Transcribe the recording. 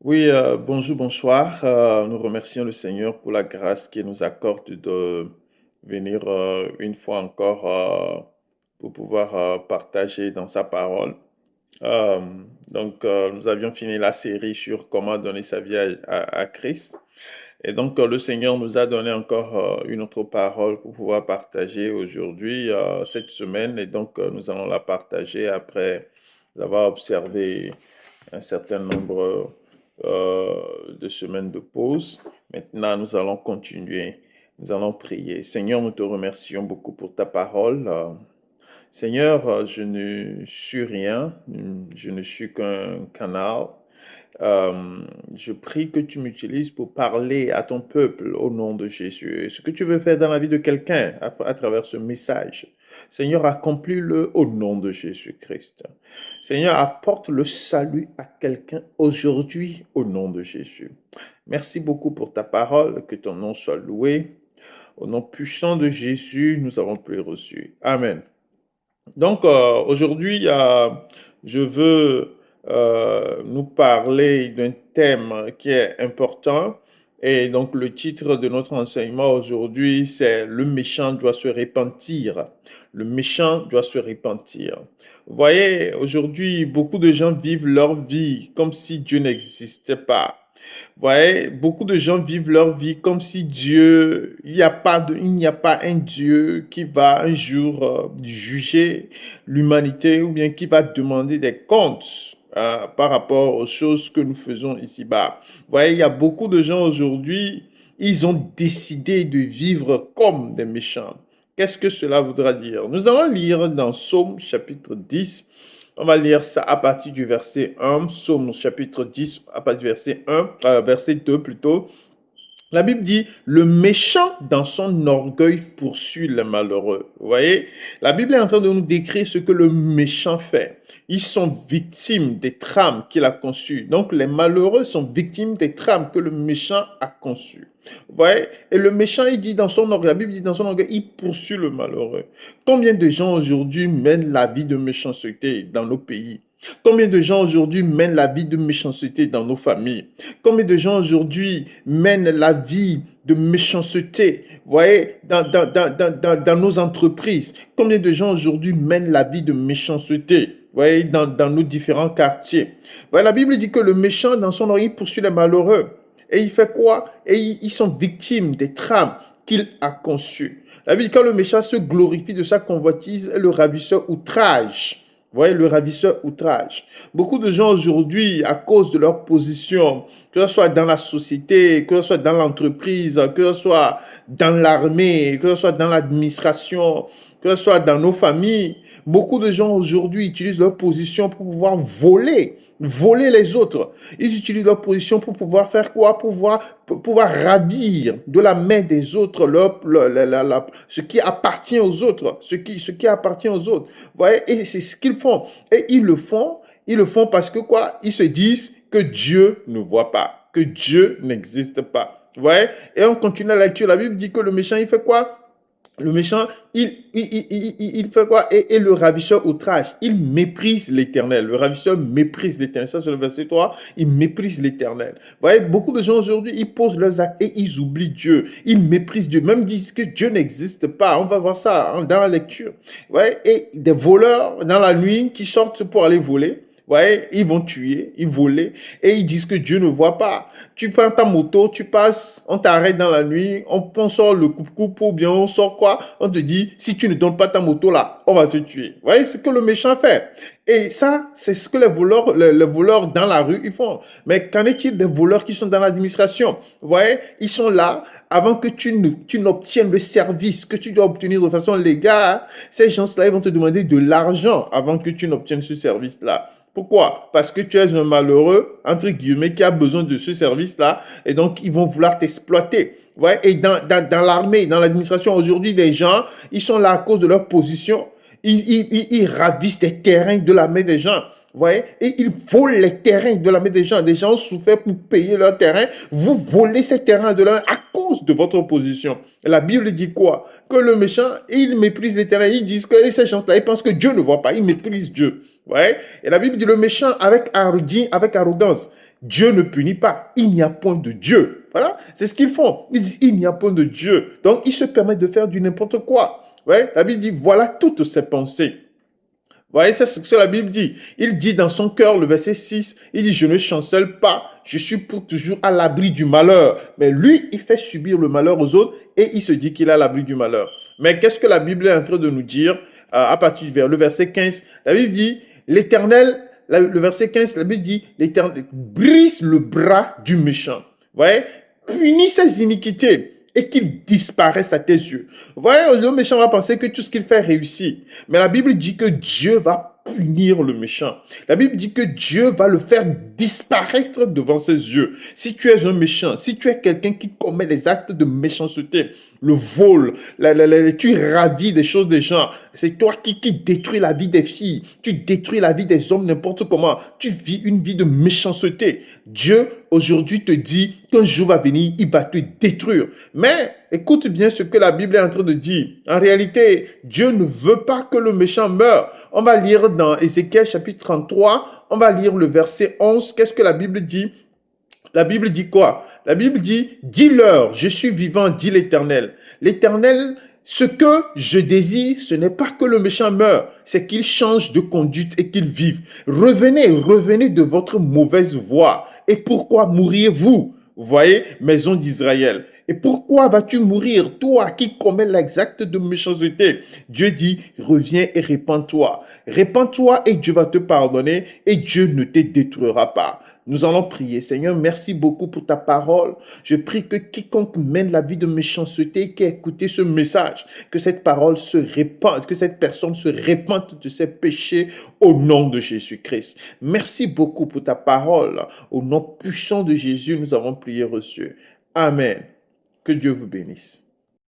Oui, bonjour, bonsoir. Nous remercions le Seigneur pour la grâce qu'il nous accorde de venir une fois encore pour pouvoir partager dans sa parole. Euh, nous avions fini la série sur comment donner sa vie à Christ. Et donc, le Seigneur nous a donné encore une autre parole pour pouvoir partager aujourd'hui, cette semaine. Et donc, nous allons la partager après avoir observé un certain nombre de semaines de pause. Maintenant, nous allons continuer. Nous allons prier. Seigneur, nous te remercions beaucoup pour ta parole. Seigneur, je ne suis rien. Je ne suis qu'un canal. Euh, je prie que tu m'utilises pour parler à ton peuple au nom de Jésus. Ce que tu veux faire dans la vie de quelqu'un à travers ce message, Seigneur, accomplis-le au nom de Jésus-Christ. Seigneur, apporte le salut à quelqu'un aujourd'hui au nom de Jésus. Merci beaucoup pour ta parole, que ton nom soit loué. Au nom puissant de Jésus, nous avons prié reçu. Amen. Donc, aujourd'hui, je veux nous parler d'un thème qui est important. Et donc, le titre de notre enseignement aujourd'hui, c'est Le méchant doit se repentir. Le méchant doit se repentir. Vous voyez, aujourd'hui, beaucoup de gens vivent leur vie comme si Dieu n'existait pas. Vous voyez, beaucoup de gens vivent leur vie comme si Dieu, il n'y a pas un Dieu qui va un jour juger l'humanité ou bien qui va demander des comptes par rapport aux choses que nous faisons ici-bas. Vous voyez, il y a beaucoup de gens aujourd'hui, ils ont décidé de vivre comme des méchants. Qu'est-ce que cela voudra dire? Nous allons lire dans Psaume chapitre 10. On va lire ça à partir du verset 1, Psaume chapitre 10, à partir du verset 1, verset 2 plutôt. La Bible dit, le méchant dans son orgueil poursuit le malheureux. Vous voyez, la Bible est en train de nous décrire ce que le méchant fait. Ils sont victimes des trames qu'il a conçues. Donc les malheureux sont victimes des trames que le méchant a conçues. Vous voyez, et le méchant, il dit dans son orgueil, la Bible dit dans son orgueil, il poursuit le malheureux. Combien de gens aujourd'hui mènent la vie de méchanceté dans nos pays? Combien de gens aujourd'hui mènent la vie de méchanceté dans nos familles? Combien de gens aujourd'hui mènent la vie de méchanceté, vous voyez, dans nos entreprises? Combien de gens aujourd'hui mènent la vie de méchanceté, vous voyez, dans nos différents quartiers? Vous voyez, la Bible dit que le méchant, dans son oreille, poursuit les malheureux. Et il fait quoi? Et ils sont victimes des trames qu'il a conçues. La Bible dit que quand le méchant se glorifie de sa convoitise, et le ravisseur outrage. Vous voyez, le ravisseur outrage. Beaucoup de gens aujourd'hui, à cause de leur position, que ce soit dans la société, que ce soit dans l'entreprise, que ce soit dans l'armée, que ce soit dans l'administration, que ce soit dans nos familles, beaucoup de gens aujourd'hui utilisent leur position pour pouvoir voler les autres. Ils utilisent leur position pour pouvoir faire quoi? Pour pouvoir ravir de la main des autres ce qui appartient aux autres. Ce qui appartient aux autres. Vous voyez? Et c'est ce qu'ils font. Et ils le font parce que quoi? Ils se disent que Dieu ne voit pas, que Dieu n'existe pas. Vous voyez? Et on continue la lecture. La Bible dit que le méchant, il fait quoi? Le méchant, il fait quoi? Et le ravisseur outrage. Il méprise l'éternel. Le ravisseur méprise l'éternel. Ça, c'est le verset 3. Il méprise l'éternel. Vous voyez, beaucoup de gens aujourd'hui, ils posent leurs actes et ils oublient Dieu. Ils méprisent Dieu. Même disent que Dieu n'existe pas. On va voir ça dans la lecture. Vous voyez, et des voleurs dans la nuit qui sortent pour aller voler. Vous voyez, ils vont tuer, ils voler, et ils disent que Dieu ne voit pas. Tu prends ta moto, tu passes, on t'arrête dans la nuit, on sort le coupe-coupe ou bien on sort quoi? On te dit, si tu ne donnes pas ta moto là, on va te tuer. Vous voyez, c'est ce que le méchant fait. Et ça, c'est ce que les voleurs dans la rue, ils font. Mais qu'en est-il des voleurs qui sont dans l'administration? Vous voyez, ils sont là, avant que tu n'obtiennes le service que tu dois obtenir de façon légale, ces gens-là, ils vont te demander de l'argent avant que tu n'obtiennes ce service-là. Pourquoi? Parce que tu es un malheureux, entre guillemets, qui a besoin de ce service-là, et donc ils vont vouloir t'exploiter. Ouais, et dans l'armée, dans l'administration, aujourd'hui, les gens, ils sont là à cause de leur position. Ils ravissent des terrains de la main des gens. Vous voyez? Et ils volent les terrains de la main des gens. Des gens ont souffert pour payer leur terrain. Vous volez ces terrains de leur à cause de votre position. Et la Bible dit quoi? Que le méchant, il méprise les terrains. Ils disent que ces gens-là, ils pensent que Dieu ne voit pas. Ils méprisent Dieu. Ouais. Et la Bible dit le méchant avec arrogance. Dieu ne punit pas. Il n'y a point de Dieu. Voilà, c'est ce qu'ils font. Ils disent, il n'y a point de Dieu. Donc, ils se permettent de faire du n'importe quoi. Ouais, la Bible dit, voilà toutes ses pensées. Vous voyez, c'est ce que la Bible dit. Il dit dans son cœur, le verset 6, il dit, je ne chancelle pas, je suis pour toujours à l'abri du malheur. Mais lui, il fait subir le malheur aux autres et il se dit qu'il est à l'abri du malheur. Mais qu'est-ce que la Bible est en train de nous dire à partir vers le verset 15? La Bible dit, l'Éternel, le verset 15, la Bible dit, l'Éternel brise le bras du méchant. Vous voyez, punit ses iniquités et qu'il disparaisse à tes yeux. Vous voyez, le méchant va penser que tout ce qu'il fait réussit. Mais la Bible dit que Dieu va punir le méchant. La Bible dit que Dieu va le faire disparaître devant ses yeux. Si tu es un méchant, si tu es quelqu'un qui commet des actes de méchanceté, le vol, tu ravis des choses des gens, c'est toi qui détruis la vie des filles, tu détruis la vie des hommes n'importe comment, tu vis une vie de méchanceté. Dieu aujourd'hui te dit qu'un jour va venir, il va te détruire. Mais écoute bien ce que la Bible est en train de dire. En réalité, Dieu ne veut pas que le méchant meure. On va lire dans Ézéchiel chapitre 33, on va lire le verset 11. Qu'est-ce que la Bible dit? La Bible dit quoi? La Bible dit, dis-leur, je suis vivant, dit l'Éternel. L'Éternel, ce que je désire, ce n'est pas que le méchant meure, c'est qu'il change de conduite et qu'il vive. Revenez, revenez de votre mauvaise voie. Et pourquoi mourriez-vous? Vous voyez, maison d'Israël. Et pourquoi vas-tu mourir, toi qui commets l'exact de méchanceté? Dieu dit, reviens et répands-toi. Répands-toi et Dieu va te pardonner et Dieu ne te détruira pas. Nous allons prier. Seigneur, merci beaucoup pour ta parole. Je prie que quiconque mène la vie de méchanceté, qui a écouté ce message, que cette parole se répande, que cette personne se répande de ses péchés au nom de Jésus-Christ. Merci beaucoup pour ta parole. Au nom puissant de Jésus, nous avons prié reçu. Amen. Que Dieu vous bénisse.